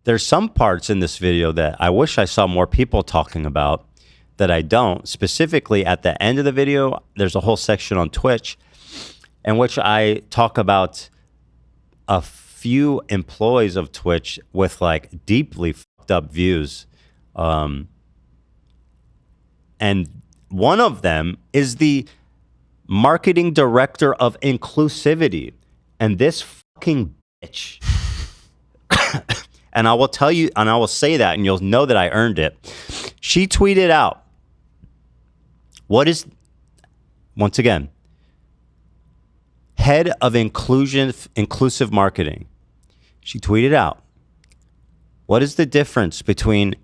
there's some parts in this video that I wish I saw more people talking about that I don't. Specifically, at the end of the video, there's a whole section on Twitch in which I talk about a few employees of Twitch with like deeply fucked up views. And one of them is the marketing director of inclusivity. And this fucking bitch. And I will tell you, and I will say that, and you'll know that I earned it. She tweeted out, what is, once again, head of inclusive marketing. She tweeted out, what is the difference between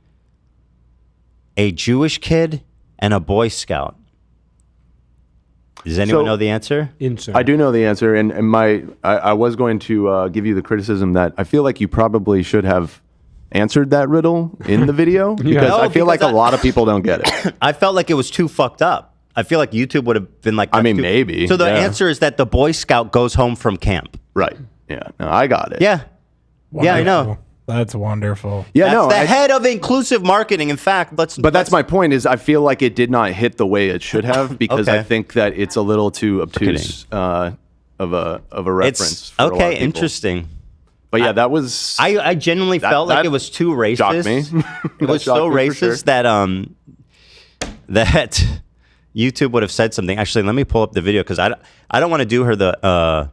a Jewish kid and a Boy Scout? Does anyone know the answer? I do know the answer, and I was going to give you the criticism that I feel like you probably should have answered that riddle in the video because No, I feel like because a lot of people don't get it. I felt like it was too fucked up. I feel like YouTube would have been like, I mean, maybe. So the answer is that the Boy Scout goes home from camp. Right. Yeah. No, I got it. Yeah. Wonderful. Yeah, I know. That's wonderful. Yeah, That's no. the head of inclusive marketing. In fact, But that's my point is I feel like it did not hit the way it should have because I think that it's a little too obtuse of a reference. It's okay, interesting. But yeah, that was. I genuinely felt like it was too racist. Shocked me. It was so racist that that YouTube would have said something. Actually, let me pull up the video because I don't want to do her the.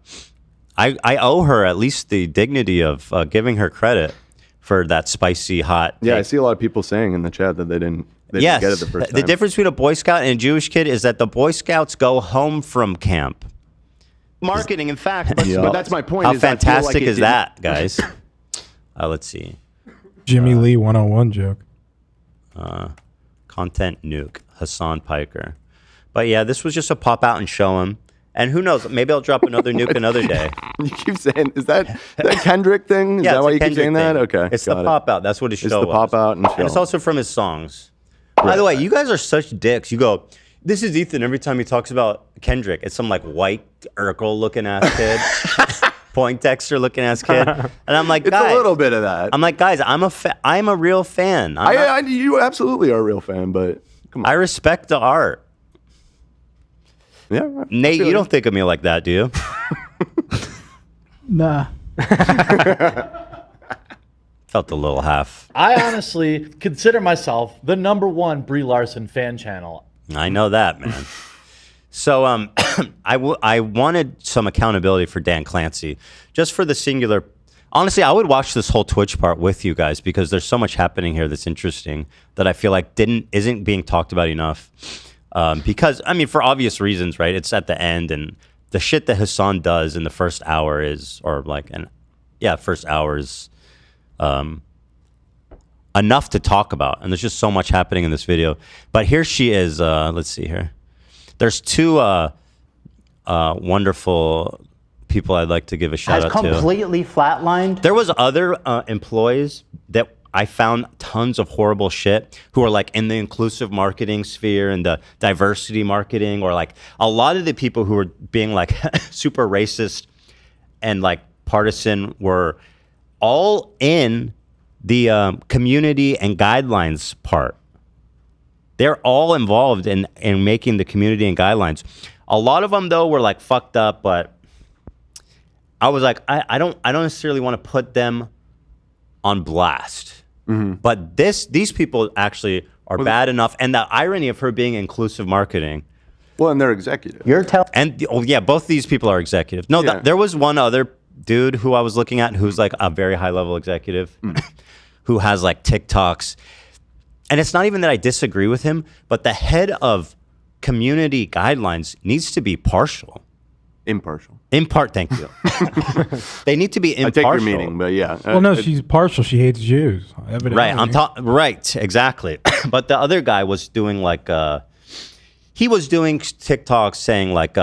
I owe her at least the dignity of giving her credit for that spicy hot. Yeah, I see a lot of people saying in the chat that they didn't get it the first time. The difference between a Boy Scout and a Jewish kid is that the Boy Scouts go home from camp. Marketing, in fact. But that's my point. How is I feel fantastic like it is didn't- that, guys? Let's see. Jimmy Lee 101 joke. Content nuke. Hassan Piker. But yeah, this was just a pop out and show him. And who knows? Maybe I'll drop another nuke another day. You keep saying, is that Kendrick thing? Is Yeah, that it's why a you keep Kendrick saying that? thing. Okay. It's the pop out. That's what his show It's the was. pop out and show. And it's also from his songs. By the way, you guys are such dicks. You go, this is Ethan. Every time he talks about Kendrick, it's some like white Urkel looking ass kid, Poindexter looking ass kid, and I'm like, It's guys, a little bit of that. I'm like, guys, I'm a real fan. You absolutely are a real fan, but come on. I respect the art. Yeah, Nate, you don't think of me like that, do you? Nah. Felt a little half. I honestly consider myself the #1 Brie Larson fan channel. I know that, man. So I wanted some accountability for Dan Clancy, just for the singular. Honestly, I would watch this whole Twitch part with you guys because there's so much happening here that's interesting that I feel like isn't being talked about enough. Because I mean, for obvious reasons, right? It's at the end, and the shit that Hassan does in the first hour is, first hour is enough to talk about. And there's just so much happening in this video. But here she is. Let's see here. There's two wonderful people I'd like to give a shout out to. Has completely flatlined. There was other employees that I found tons of horrible shit who are like in the inclusive marketing sphere and the diversity marketing, or like a lot of the people who were being like super racist and like partisan were all in the community and guidelines part. They're all involved in making the community and guidelines. A lot of them though were like fucked up, but I was like, I don't necessarily want to put them on blast. Mm-hmm. But these people actually are bad enough. And the irony of her being inclusive marketing. Well, and they're executive. Both these people are executives. No, there was one other dude who I was looking at who's like a very high level executive who has like TikToks. And it's not even that I disagree with him, but the head of community guidelines needs to be partial. Impartial. Thank you. They need to be impartial. I take your meaning, but yeah. Well, no, she's partial. She hates Jews. Right. Right. Exactly. But the other guy was doing like, he was doing TikToks saying like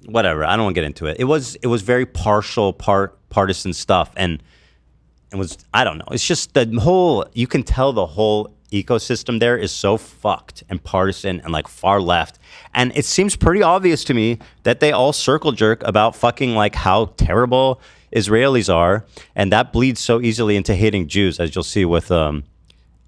whatever. I don't want to get into it. It was very partisan stuff, and it was, I don't know. It's just the whole. You can tell the whole ecosystem there is so fucked and partisan and like far left. And it seems pretty obvious to me that they all circle jerk about fucking like how terrible Israelis are, and that bleeds so easily into hating Jews, as you'll see with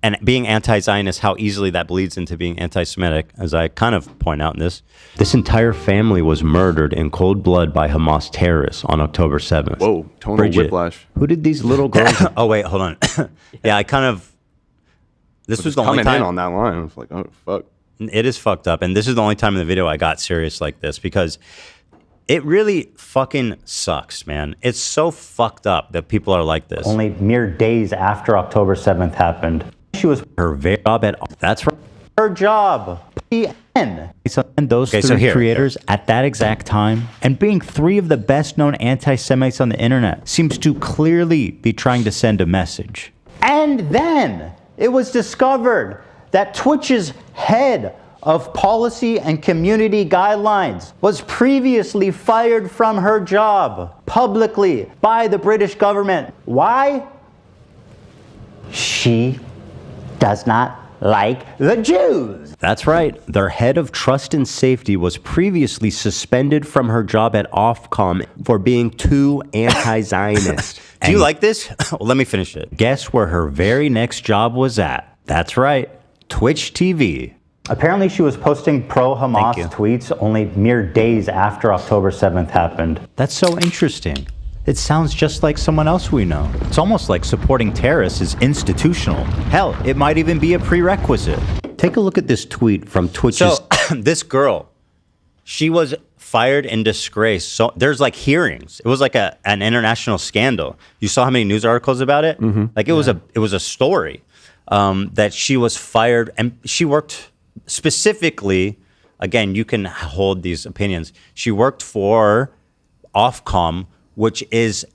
and being anti-Zionist, how easily that bleeds into being anti-Semitic, as I kind of point out in this. This entire family was murdered in cold blood by Hamas terrorists on October 7th. Whoa, tonal Bridget, whiplash. who did these little girls? Oh, wait, hold on. Yeah, I kind of... This was the only Coming time... in on that line, I was like, oh, fuck. It is fucked up. And this is the only time in the video I got serious like this, because it really fucking sucks, man. It's so fucked up that people are like this. Only mere days after October 7th happened, she was Her job at... That's right. her job. And those three creators at that exact time, and being three of the best known anti-Semites on the internet, seems to clearly be trying to send a message. And then it was discovered that Twitch's head of policy and community guidelines was previously fired from her job publicly by the British government. Why? She does not like the Jews. That's right. Their head of trust and safety was previously suspended from her job at Ofcom for being too anti-Zionist. Do you like this? Well, let me finish it. Guess where her very next job was at? That's right. Twitch TV. Apparently she was posting pro-Hamas tweets only mere days after October 7th happened. That's so interesting. It sounds just like someone else we know. It's almost like supporting terrorists is institutional. Hell, it might even be a prerequisite. Take a look at this tweet from Twitch's... So, this girl, she was fired in disgrace. So there's like hearings. It was like an international scandal. You saw how many news articles about it? Mm-hmm. Like it was a story that she was fired, and she worked specifically, again, you can hold these opinions. She worked for Ofcom, which is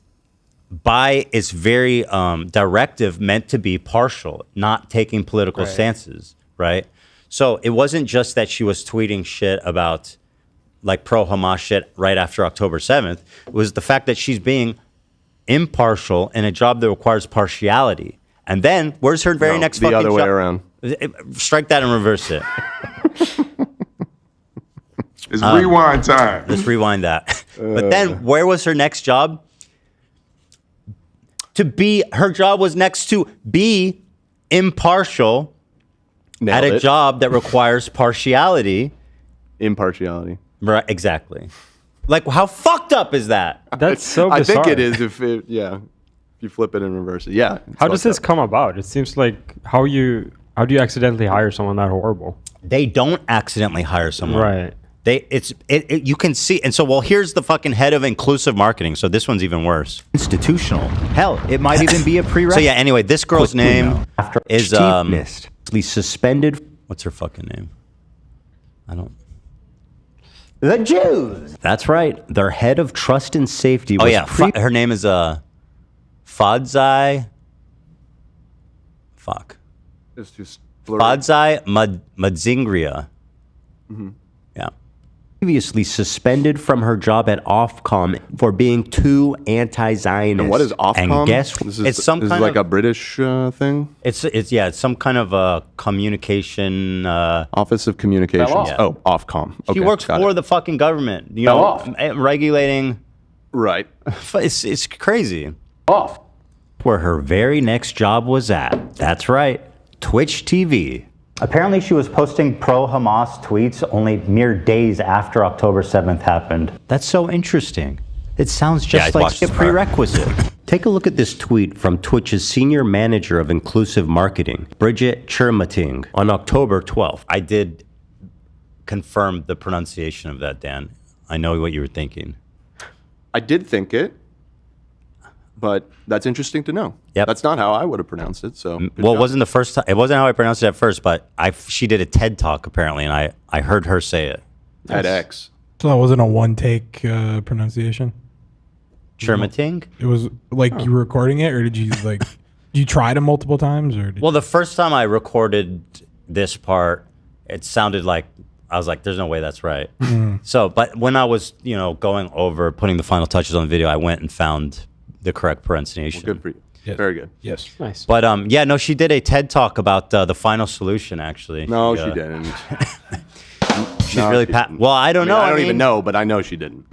by its very directive meant to be partial, not taking political stances, right? So it wasn't just that she was tweeting shit about like pro-Hamas shit right after October 7th. It was the fact that she's being impartial in a job that requires partiality. And then where's her very next fucking job? The other way around. Strike that and reverse it. It's rewind time. Let's rewind that. But then where was her next job? Her job was next to be impartial at a job that requires partiality. Impartiality. Right, exactly. Like, how fucked up is that? That's so bizarre. I think it is if you flip it and reverse it. Yeah. How does this come about? It seems like how do you accidentally hire someone that horrible? They don't accidentally hire someone. Right. You can see, and so, well, here's the fucking head of inclusive marketing. So this one's even worse. Institutional. Hell, it might even be a prerequisite. So yeah, anyway, this girl's name is suspended. What's her fucking name? I don't. The Jews. That's right. Their head of trust and safety was her name is Fadzai. Fuck. It's just Fadzai Madzingria. Mm-hmm. Yeah. Previously suspended from her job at Ofcom for being too anti-Zionist. And what is Ofcom? And guess it's like a British thing. It's some kind of a communication Office of Communications. Yeah. Oh, Ofcom. Okay, she works for the fucking government. You know, regulating. Right. It's crazy. Where her very next job was at. That's right. Twitch TV. Apparently she was posting pro-Hamas tweets only mere days after October 7th happened. That's so interesting. It sounds just like a prerequisite. Take a look at this tweet from Twitch's senior manager of inclusive marketing, Bridget Chermating, on October 12th. I did confirm the pronunciation of that, Dan. I know what you were thinking. I did think it, but that's interesting to know. Yep. That's not how I would have pronounced it. So, well, it wasn't the first time. It wasn't how I pronounced it at first, but she did a TED talk apparently, and I heard her say it. TEDx. So that wasn't a one-take pronunciation? Chermating? It was like you were recording it, or did you you tried it multiple times? Well, the first time I recorded this part, it sounded like, I was like, there's no way that's right. So, but when I was, going over, putting the final touches on the video, I went and found the correct pronunciation. Well, good for you. Yes. Very good. Yes. Nice. But she did a TED talk about the final solution. Actually, No, she didn't. She's really well, I don't know. I don't even know, but I know she didn't.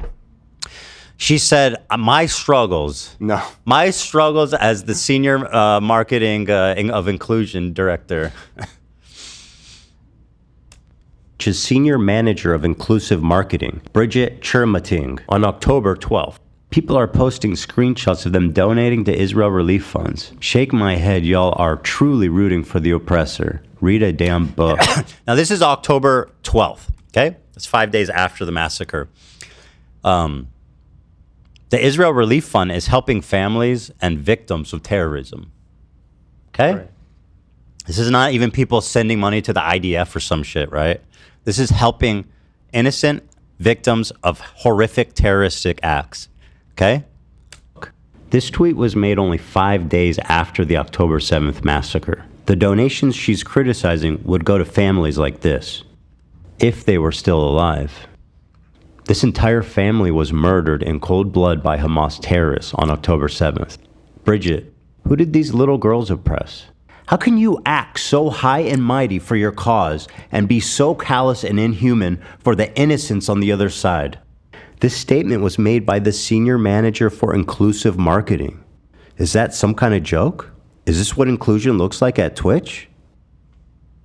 She said, my struggles as the senior marketing of inclusion director. Which is senior manager of inclusive marketing, Bridget Chermating, on October 12th. People are posting screenshots of them donating to Israel relief funds. Shake my head, y'all are truly rooting for the oppressor. Read a damn book. Now, this is October 12th, okay? It's 5 days after the massacre. The Israel Relief Fund is helping families and victims of terrorism, okay? Right. This is not even people sending money to the IDF or some shit, right? This is helping innocent victims of horrific terroristic acts. Okay? This tweet was made only 5 days after the October 7th massacre. The donations she's criticizing would go to families like this, if they were still alive. This entire family was murdered in cold blood by Hamas terrorists on October 7th. Bridget, who did these little girls oppress? How can you act so high and mighty for your cause and be so callous and inhuman for the innocents on the other side? This statement was made by the senior manager for inclusive marketing. Is that some kind of joke? Is this what inclusion looks like at Twitch?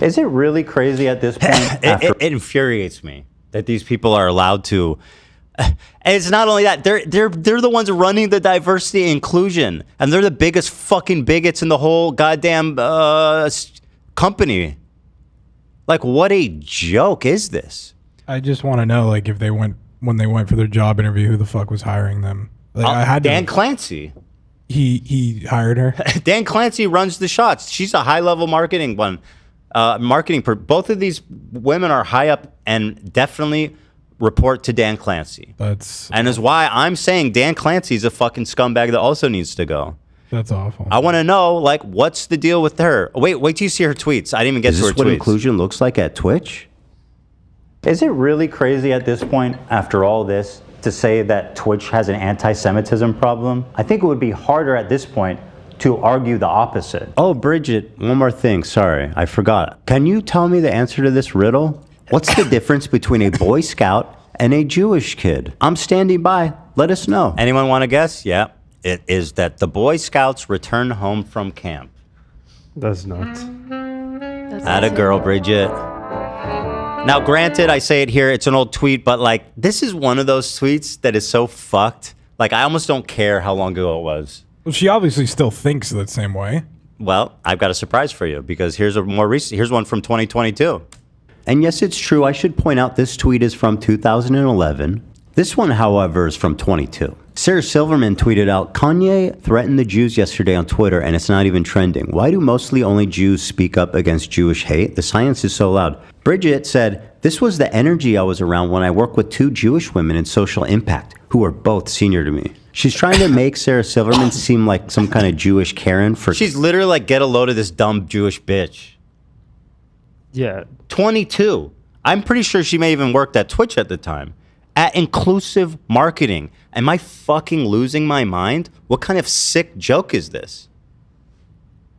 Is it really crazy at this point? It infuriates me that these people are allowed to. And it's not only that, they're the ones running the diversity and inclusion, and they're the biggest fucking bigots in the whole goddamn company. Like, what a joke is this? I just want to know, like, if they went when they went for their job interview, who the fuck was hiring them? Like, I had Dan Clancy. He hired her. Dan Clancy runs the shots. She's a high level marketing one. Both of these women are high up and definitely report to Dan Clancy. And is why I'm saying Dan Clancy's a fucking scumbag that also needs to go. That's awful. I want to know, like, what's the deal with her? Wait till you see her tweets. I didn't even get to her tweets. Is this what inclusion looks like at Twitch? Is it really crazy at this point, after all this, to say that Twitch has an anti-Semitism problem? I think it would be harder at this point to argue the opposite. Oh, Bridget, one more thing. Sorry, I forgot. Can you tell me the answer to this riddle? What's the difference between a Boy Scout and a Jewish kid? I'm standing by. Let us know. Anyone want to guess? Yeah. It is that the Boy Scouts return home from camp. That's nuts. Atta girl, Bridget. Now, granted, I say it here, it's an old tweet, but like, this is one of those tweets that is so fucked. Like, I almost don't care how long ago it was. Well, she obviously still thinks that same way. Well, I've got a surprise for you, because here's a more recent, here's one from 2022. And yes, it's true. I should point out this tweet is from 2011. This one, however, is from 22. Sarah Silverman tweeted out, Kanye threatened the Jews yesterday on Twitter, and it's not even trending. Why do mostly only Jews speak up against Jewish hate? The science is so loud. Bridget said, this was the energy I was around when I worked with 2 Jewish women in social impact, who were both senior to me. She's trying to make Sarah Silverman seem like some kind of Jewish Karen for... She's literally like, get a load of this dumb Jewish bitch. Yeah. 22. I'm pretty sure she may even worked at Twitch at the time. At inclusive marketing. Am I fucking losing my mind? What kind of sick joke is this?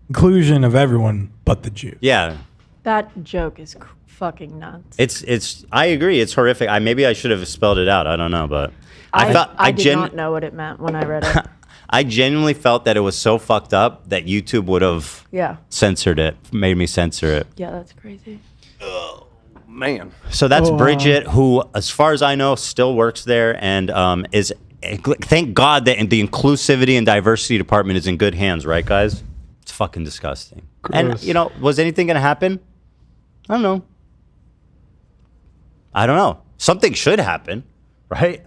Inclusion of everyone but the Jews. Yeah. That joke is fucking nuts. It's. I agree. It's horrific. Maybe I should have spelled it out. I don't know, but I did not know what it meant when I read it. I genuinely felt that it was so fucked up that YouTube would have censored it, made me censor it. Yeah, that's crazy. Oh, man. So that's Bridget, who, as far as I know, still works there and is. Thank God that the inclusivity and diversity department is in good hands, right, guys? It's fucking disgusting. Gross. And you know, was anything gonna happen? I don't know. Something should happen, right?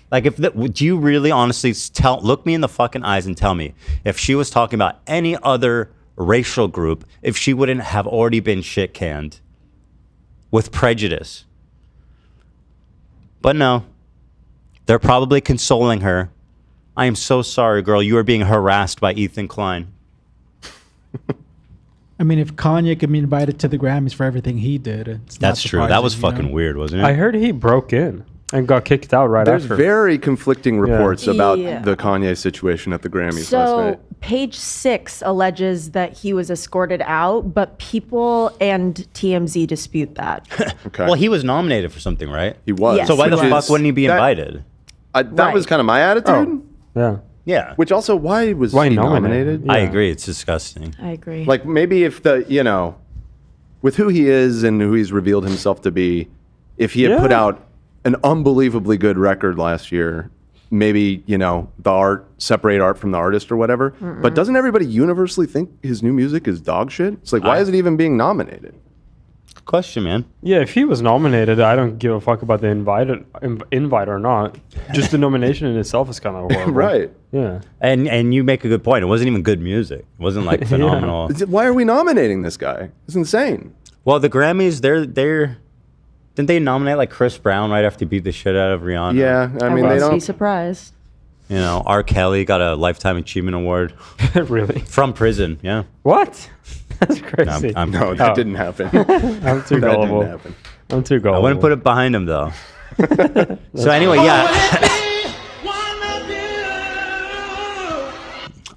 Like, do you really honestly look me in the fucking eyes and tell me if she was talking about any other racial group, if she wouldn't have already been shit canned with prejudice? But no, they're probably consoling her. I am so sorry, girl. You are being harassed by Ethan Klein. I mean, if Kanye could be invited to the Grammys for everything he did, that's true. That was fucking weird, wasn't it? I heard he broke in and got kicked out after. There's very conflicting reports about the Kanye situation at the Grammys last night. So Page 6 alleges that he was escorted out, but People and TMZ dispute that. Okay. Well, he was nominated for something, right? He was. Yes, so why the fuck is- wouldn't he be invited? That was kind of my attitude. Yeah. Yeah. Which also, why was Why he nominated? nominated? I Yeah. agree. It's disgusting. I agree. Like maybe if with who he is and who he's revealed himself to be, if he had put out an unbelievably good record last year, maybe, separate art from the artist or whatever. But doesn't everybody universally think his new music is dog shit? It's like, why is it even being nominated? Good question, man. Yeah, if he was nominated, I don't give a fuck about the invite or not. Just the nomination in itself is kind of horrible. Right. Yeah. And you make a good point. It wasn't even good music. It wasn't like phenomenal. Why are we nominating this guy? It's insane. Well, the Grammys, they're didn't they nominate like Chris Brown right after he beat the shit out of Rihanna? Yeah, I mean, they won't be don't. surprised. R. Kelly got a Lifetime Achievement Award Really? from prison. Yeah. What? That's crazy. No, that didn't happen. I'm too That gullible. didn't happen. I'm too gullible. I wouldn't put it behind him though. So anyway, yeah.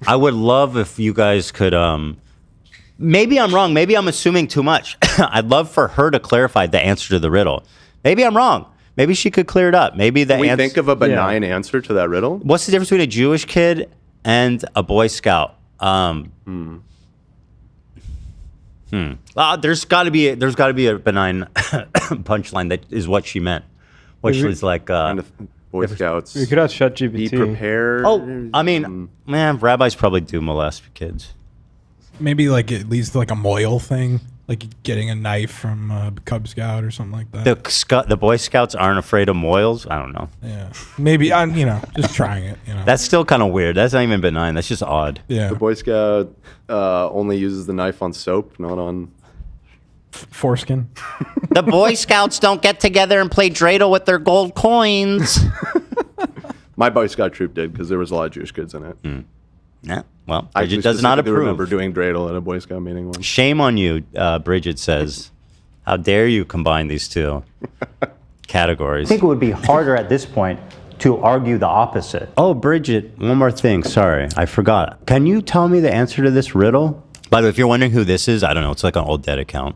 I would love if you guys could. Maybe I'm wrong. Maybe I'm assuming too much. I'd love for her to clarify the answer to the riddle. Maybe I'm wrong. Maybe she could clear it up. Maybe the Can we answer. think of a benign answer to that riddle? What's the difference between a Jewish kid and a Boy Scout? There's got to be a benign punchline that is what she meant, which was like. Kind of Boy Scouts. We could ask Be ChatGPT. prepared. Oh, I mean, man, rabbis probably do molest kids. Maybe like at least like a moil thing, like getting a knife from a Cub Scout or something like that. The Boy Scouts aren't afraid of moils. I don't know. Yeah, maybe just trying it. That's still kind of weird. That's not even benign. That's just odd. Yeah, The Boy Scout only uses the knife on soap, not on. foreskin. The Boy Scouts don't get together and play dreidel with their gold coins. My Boy Scout troop did because there was a lot of Jewish kids in it. Yeah. Well, I Bridget actually does not specifically remember approve. doing dreidel at a Boy Scout meeting once. Shame on you, Bridget says. How dare you combine these two categories? I think it would be harder at this point to argue the opposite. Oh, Bridget, one more thing. Sorry, I forgot. Can you tell me the answer to this riddle? By the way, if you're wondering who this is, I don't know. It's like an old dead account.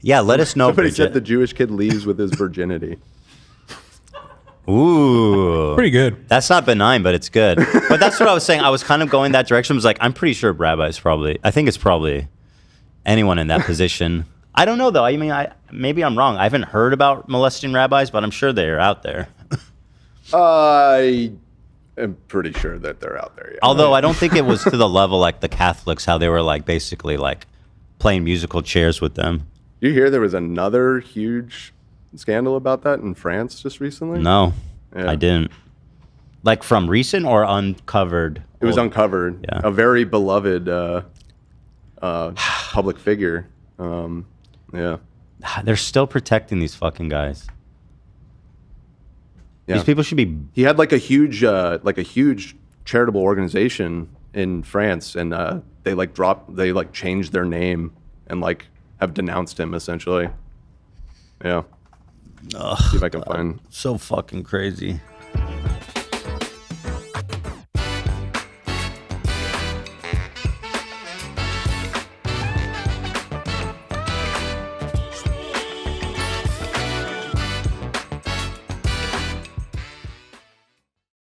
Yeah, let us know, Somebody Bridget. said the Jewish kid leaves with his virginity. Ooh. Pretty good. That's not benign, but it's good. But that's what I was saying. I was kind of going that direction. I was like, I'm pretty sure rabbis I think it's probably anyone in that position. I don't know, though. I mean, maybe I'm wrong. I haven't heard about molesting rabbis, but I'm sure they're out there. I am pretty sure that they're out there. Yeah. Although I don't think it was to the level like the Catholics, how they were like basically like playing musical chairs with them. You hear there was another huge scandal about that in France just recently? No, Yeah. I didn't. Like from recent or uncovered? It was uncovered. Yeah. A very beloved public figure. Yeah. They're still protecting these fucking guys. Yeah. These people should be. He had like a huge charitable organization in France, and they changed their name and like have denounced him essentially. Yeah. See if I can find. So fucking crazy.